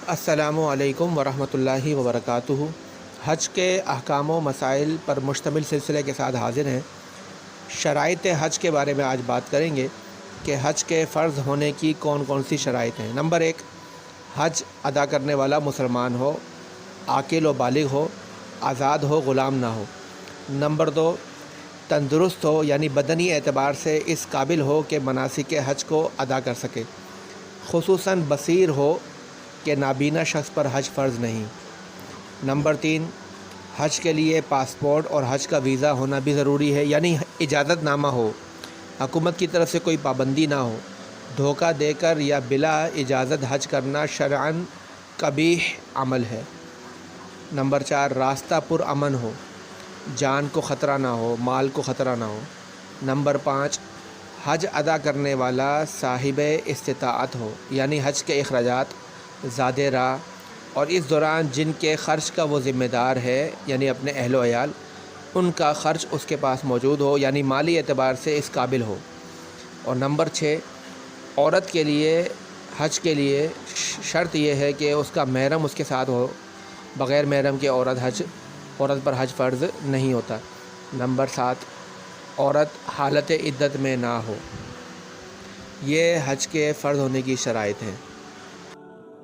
السلام علیکم ورحمۃ اللہ وبرکاتہ۔ حج کے احکام و مسائل پر مشتمل سلسلے کے ساتھ حاضر ہیں۔ شرائط حج کے بارے میں آج بات کریں گے کہ حج کے فرض ہونے کی کون کون سی شرائط ہیں۔ نمبر 1، حج ادا کرنے والا مسلمان ہو، عاقل و بالغ ہو، آزاد ہو، غلام نہ ہو۔ نمبر 2، تندرست ہو، یعنی بدنی اعتبار سے اس قابل ہو کہ مناسک حج کو ادا کر سکے، خصوصاً بصیر ہو کہ نابینا شخص پر حج فرض نہیں۔ نمبر 3، حج کے لیے پاسپورٹ اور حج کا ویزا ہونا بھی ضروری ہے، یعنی اجازت نامہ ہو، حکومت کی طرف سے کوئی پابندی نہ ہو۔ دھوکہ دے کر یا بلا اجازت حج کرنا شرعاً قبیح عمل ہے۔ نمبر 4، راستہ پرامن ہو، جان کو خطرہ نہ ہو، مال کو خطرہ نہ ہو۔ نمبر 5، حج ادا کرنے والا صاحب استطاعت ہو، یعنی حج کے اخراجات، زاد راہ اور اس دوران جن کے خرچ کا وہ ذمہ دار ہے، یعنی اپنے اہل و عیال، ان کا خرچ اس کے پاس موجود ہو، یعنی مالی اعتبار سے اس قابل ہو۔ اور نمبر 6، عورت کے لیے حج کے لیے شرط یہ ہے کہ اس کا محرم اس کے ساتھ ہو، بغیر محرم کے عورت پر حج فرض نہیں ہوتا۔ نمبر 7، عورت حالت عدت میں نہ ہو۔ یہ حج کے فرض ہونے کی شرائط ہیں۔